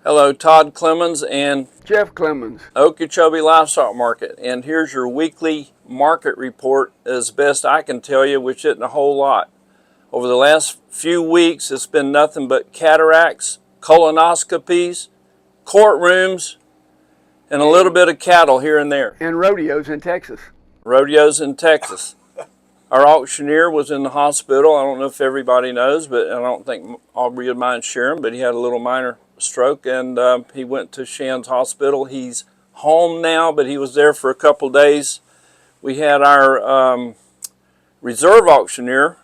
Hello, Todd Clemens and Jeff Clemens. Okeechobee Livestock Market, and here's your weekly market report as best I can tell you, which isn't a whole lot. Over the last few weeks, it's been nothing but cataracts, colonoscopies, courtrooms, and a little bit of cattle here and there. And rodeos in Texas. Rodeos in Texas. Our auctioneer was in the hospital. I don't know if everybody knows, but I don't think Aubrey would mind sharing, but he had a little minor stroke, and he went to Shands Hospital. He's home now, but he was there for a couple days. We had our reserve auctioneer,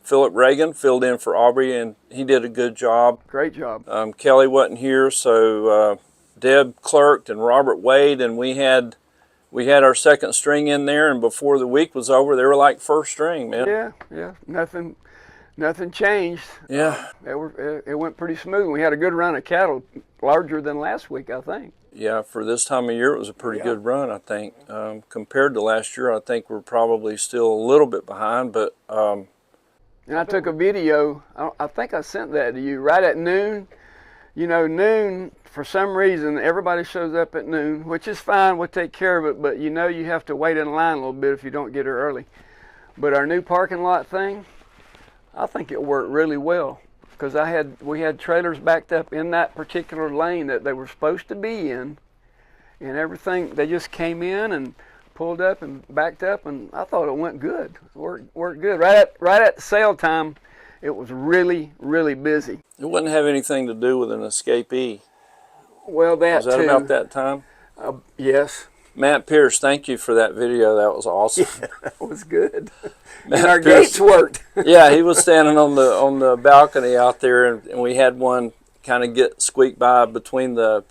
Philip Reagan, filled in for Aubrey, and he did a good job. Great job. Kelly wasn't here, so Deb clerked and Robert Wade, and we had our second string in there, and before the week was over, they were like first string, man. Yeah. Nothing changed. Yeah. It went pretty smooth. We had a good run of cattle, larger than last week, I think. Yeah, for this time of year, it was a pretty good run, I think. Compared to last year, I think we're probably still a little bit behind, but... and I took a video, I think I sent that to you, right at noon. You know, noon, for some reason, everybody shows up at noon, which is fine, we'll take care of it, but you know you have to wait in line a little bit if you don't get here early. But our new parking lot thing, I think it worked really well, because we had trailers backed up in that particular lane that they were supposed to be in, and everything, they just came in and pulled up and backed up, and I thought it went good. It worked good. Right at sale time, it was really, really busy. It wouldn't have anything to do with an escapee. Well, Was that too. about that time? Yes. Matt Pierce, thank you for that video. That was awesome. Yeah, that was good. Matt And our Pierce, gates worked. Yeah, he was standing on the balcony out there, and we had one kind of get squeaked by between the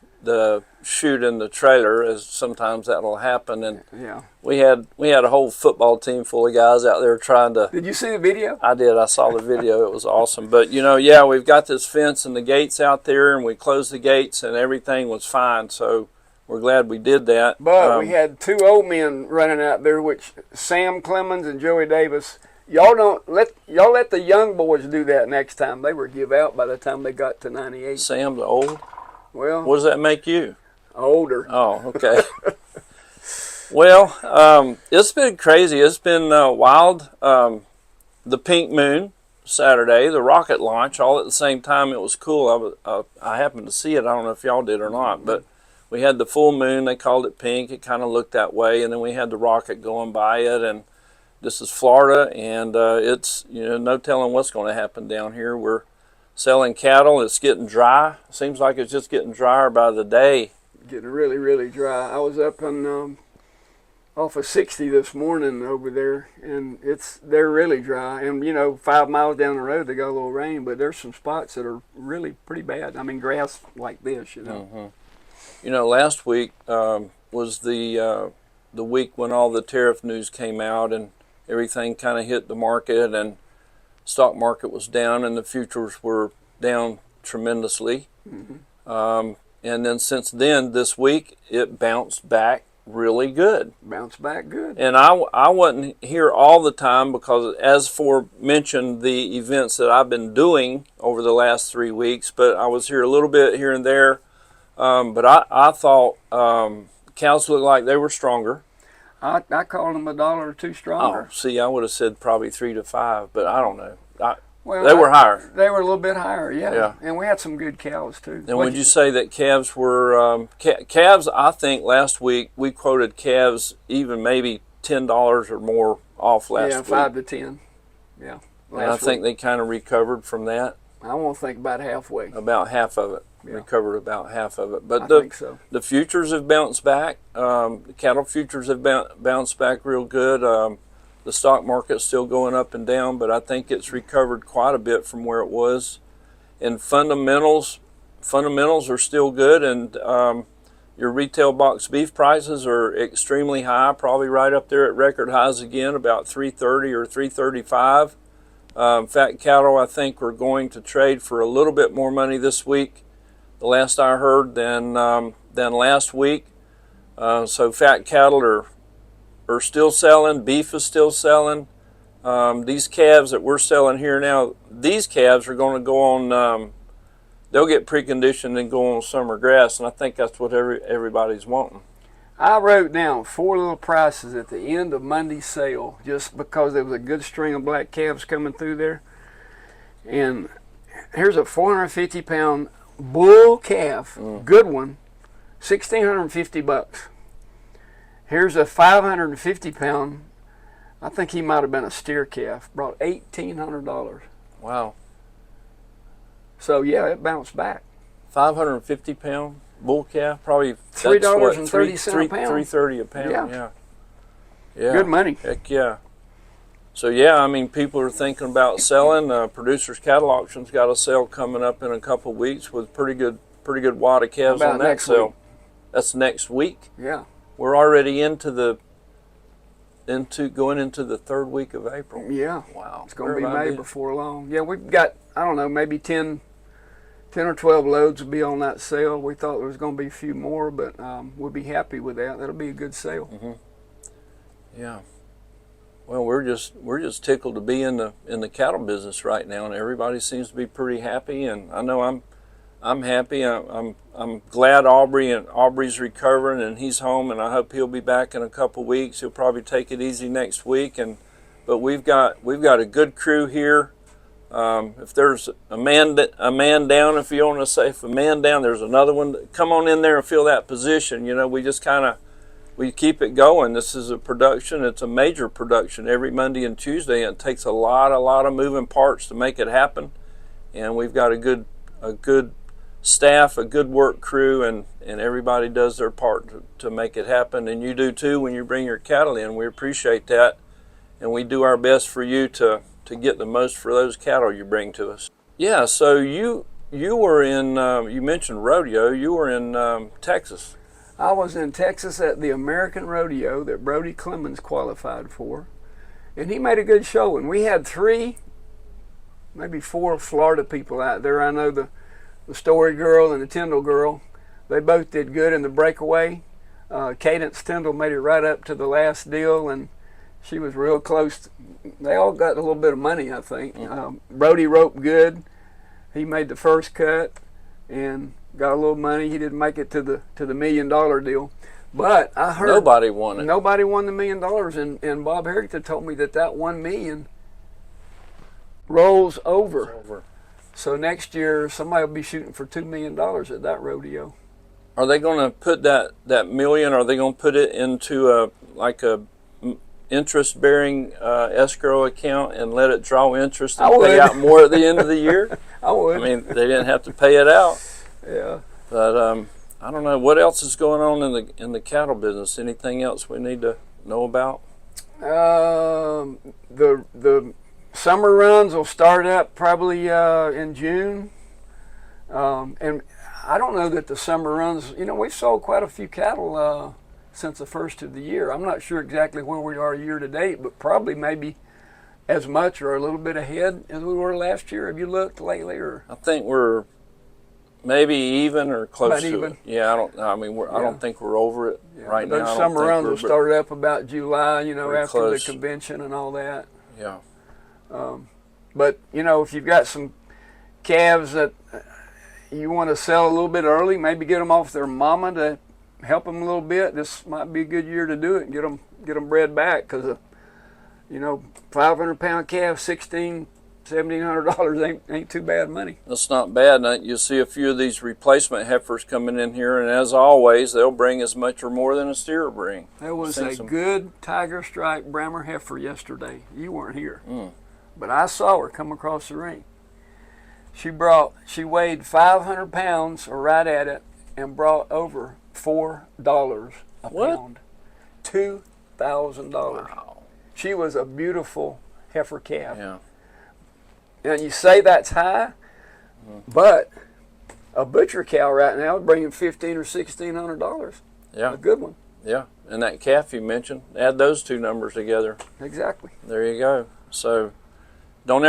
chute and the trailer, as sometimes that'll happen. And yeah, we had a whole football team full of guys out there trying to. Did you see the video? I did. I saw the video. It was awesome. But yeah, we've got this fence and the gates out there, and we closed the gates, and everything was fine. So we're glad we did that. But we had two old men running out there, which Sam Clemens and Joey Davis. Y'all let the young boys do that next time. They were give out by the time they got to 98. Sam, the old. Well, what does that make you? Older. Oh, okay. Well, it's been crazy. It's been wild. The pink moon Saturday, the rocket launch, all at the same time. It was cool. I happened to see it. I don't know if y'all did or not, but we had the full moon. They called it pink. It kind of looked that way, and then we had the rocket going by it. And this is Florida, and it's no telling what's going to happen down here. We're selling cattle. It's getting dry. Seems like it's just getting drier by the day. Getting really, really dry. I was up on off of 60 this morning over there, and they're really dry. And 5 miles down the road they got a little rain, but there's some spots that are really pretty bad. I mean, grass like this, Last week was the week when all the tariff news came out, and everything kind of hit the market, and stock market was down, and the futures were down tremendously. Mm-hmm. And then since then, this week, it bounced back really good. Bounced back good. And I wasn't here all the time because, as mentioned, the events that I've been doing over the last 3 weeks, but I was here a little bit here and there. But I thought cows looked like they were stronger. I called them $1 or $2 stronger. Oh, see, I would have said probably 3 to 5, but I don't know. They were higher. They were a little bit higher, yeah. And we had some good cows, too. And would you say that calves were... calves, I think, last week, we quoted calves even maybe $10 or more off last week. Yeah, 5 to 10. Yeah. And I think they kind of recovered from that. I won't think about halfway. About half of it. Yeah. Recovered about half of it. But I think so. The futures have bounced back. The cattle futures have bounced back real good. The stock market's still going up and down, but I think it's recovered quite a bit from where it was. And fundamentals are still good, and your retail box beef prices are extremely high, probably right up there at record highs again, about $330 or $335. Fat cattle, I think, are going to trade for a little bit more money this week, the last I heard, than last week. So fat cattle are still selling. Beef is still selling. These calves that we're selling here now, these calves are going to go on they'll get preconditioned and go on summer grass, and I think that's what everybody's wanting. I wrote down 4 little prices at the end of Monday's sale just because there was a good string of black calves coming through there. And here's a 450-pound bull calf, good one, $1,650. Here's a 550-pound, I think he might have been a steer calf, brought $1,800. Wow. So yeah, it bounced back. 550-pound bull calf, probably $3.30 a pound. $3.30 a pound. Yeah. Yeah. Good money. Heck yeah. So yeah, I mean, people are thinking about selling. Producers Cattle Auction's got a sale coming up in a couple of weeks with pretty good wad of calves on that sale. Week? That's next week. Yeah. We're already going into the 3rd week of April. Yeah. Wow. It's going to be May before long. Yeah, we've got, I don't know, maybe 10 or 12 loads will be on that sale. We thought there was going to be a few more, but we'll be happy with that. That'll be a good sale. Mm-hmm. Yeah. Well, we're just tickled to be in the cattle business right now, and everybody seems to be pretty happy. And I know I'm happy. I'm glad Aubrey's recovering and he's home, and I hope he'll be back in a couple weeks. He'll probably take it easy next week, but we've got a good crew here. If there's a man down, if you want to say, if a man down, there's another one. Come on in there and fill that position. You know, we just we keep it going. This is a production. It's a major production every Monday and Tuesday, and it takes a lot of moving parts to make it happen. And we've got a good staff, a good work crew, and everybody does their part to make it happen. And you do too when you bring your cattle in. We appreciate that, and we do our best for you to get the most for those cattle you bring to us. Yeah. So you were in. You mentioned rodeo. You were in Texas. I was in Texas at the American Rodeo that Brody Clemens qualified for, and he made a good showing. We had 3, maybe 4 Florida people out there. I know the Story Girl and the Tyndall Girl, they both did good in the breakaway. Cadence Tyndall made it right up to the last deal, and she was real close. They all got a little bit of money, I think. Brody roped good. He made the first cut and got a little money. He didn't make it to the $1 million deal, but I heard nobody won it. Nobody won the $1 million, and Bob Harrington told me that $1 million rolls over. So next year somebody will be shooting for $2 million at that rodeo. Are they going to put that $1 million? Are they going to put it into a interest-bearing escrow account and let it draw interest and pay out more at the end of the year? I would. I mean, they didn't have to pay it out. Yeah. But I don't know what else is going on in the cattle business. Anything else we need to know about? The summer runs will start up probably in June, and I don't know that the summer runs. You know, we've sold quite a few cattle since the first of the year. I'm not sure exactly where we are year to date, but probably maybe as much or a little bit ahead as we were last year. Have you looked lately? Or I think we're maybe even or close to even. it. Yeah, I don't think we're over it right now. Those summer runs will start up about July, you know, after close. the convention and all that. Yeah. But, you know, if you've got some calves that you want to sell a little bit early, maybe get them off their mama to help them a little bit, this might be a good year to do it and get them bred back, because, you know, 500-pound calf, $1,700 ain't too bad money. That's not bad. Now, you'll see a few of these replacement heifers coming in here, and as always, they'll bring as much or more than a steer will bring. There was a good tiger stripe Brammer heifer yesterday. You weren't here, but I saw her come across the ring. She weighed 500 pounds, or right at it, and brought over $4 a pound. $2,000. Wow. She was a beautiful heifer calf. Yeah. And you say that's high, but a butcher cow right now is bringing $1,500 or $1,600. Yeah. A good one. Yeah. And that calf you mentioned, add those two numbers together. Exactly. There you go. So don't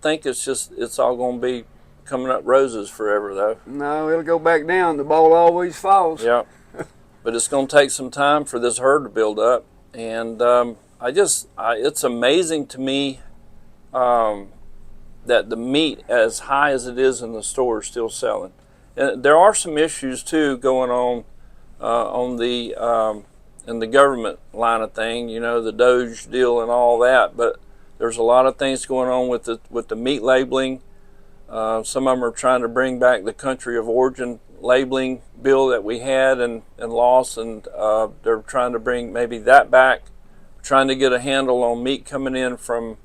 think it's all going to be coming up roses forever, though. No, it'll go back down. The ball always falls. Yeah. But it's going to take some time for this herd to build up. And it's amazing to me that the meat, as high as it is in the store, is still selling. And there are some issues too going on the in the government line of thing. You know, the Doge deal and all that. But there's a lot of things going on with the meat labeling. Some of them are trying to bring back the country of origin labeling bill that we had and lost, and they're trying to bring maybe that back, trying to get a handle on meat coming in from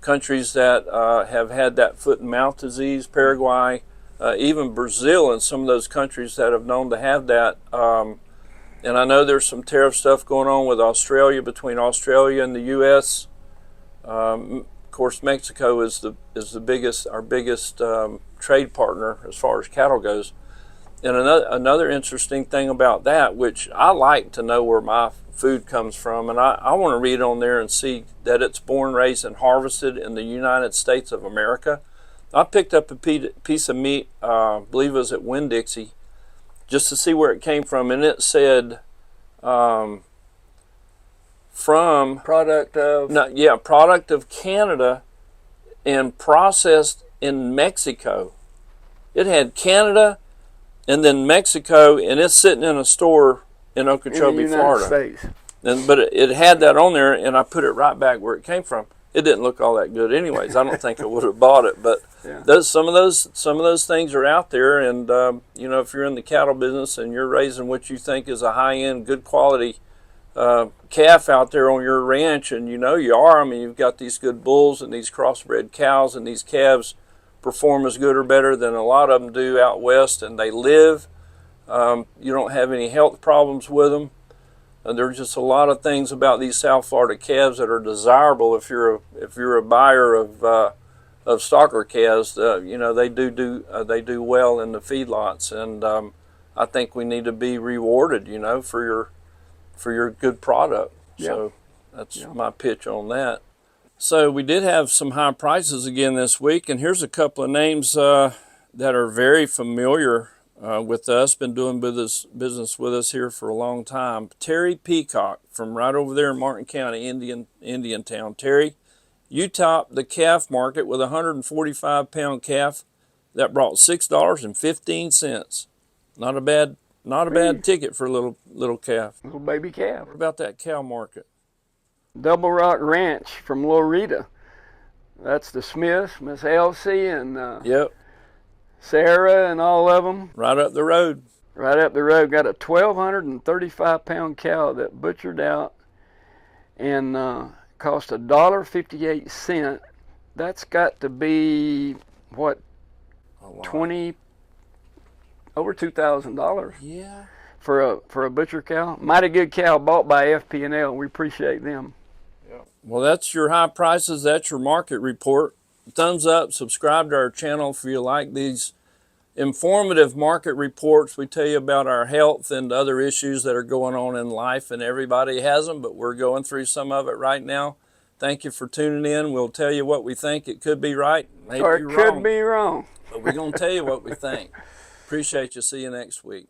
countries that have had that foot and mouth disease, Paraguay, even Brazil, and some of those countries that have known to have that. And I know there's some tariff stuff going on with Australia, between Australia and the U.S. Of course, Mexico is the biggest, our biggest trade partner as far as cattle goes. And another interesting thing about that, which I like to know where my food comes from, and I want to read on there and see that it's born, raised, and harvested in the United States of America. I picked up a piece of meat, I believe it was at Winn-Dixie, just to see where it came from, and it said from Product of product of Canada and processed in Mexico. It had Canada and then Mexico, and it's sitting in a store in Okeechobee, Florida. States. But it had that on there, and I put it right back where it came from. It didn't look all that good, anyways. I don't think I would have bought it, but Yeah. some of those things are out there, and you know, if you're in the cattle business and you're raising what you think is a high-end, good quality calf out there on your ranch, and you know you are. I mean, you've got these good bulls and these crossbred cows, and these calves perform as good or better than a lot of them do out west, and they live. You don't have any health problems with them. There's just a lot of things about these South Florida calves that are desirable if you're a buyer of stocker calves. You know, they do well in the feedlots, and I think we need to be rewarded, you know, for your good product. Yeah. So that's my pitch on that. So we did have some high prices again this week, and here's a couple of names that are very familiar with us, been doing business with us here for a long time. Terry Peacock from right over there in Martin County, Indiantown. Terry, you topped the calf market with a 145-pound calf that brought $6.15. Not a bad ticket for a little calf. Little baby calf. What about that cow market? Double Rock Ranch from Loretta. That's the Smiths, Miss Elsie, and Yep, Sarah, and all of them. right up the road. Right up the road. Got a 1,235-pound cow that butchered out and cost $1.58. That's got to be, what, over $2,000. Yeah. For a butcher cow. Mighty good cow bought by FP&L. We appreciate them. Well, that's your high prices. That's your market report. Thumbs up. Subscribe to our channel if you like these informative market reports. We tell you about our health and other issues that are going on in life, and everybody has them, but we're going through some of it right now. Thank you for tuning in. We'll tell you what we think. It could be right, maybe Or it wrong, could be wrong. but we're going to tell you what we think. Appreciate you. See you next week.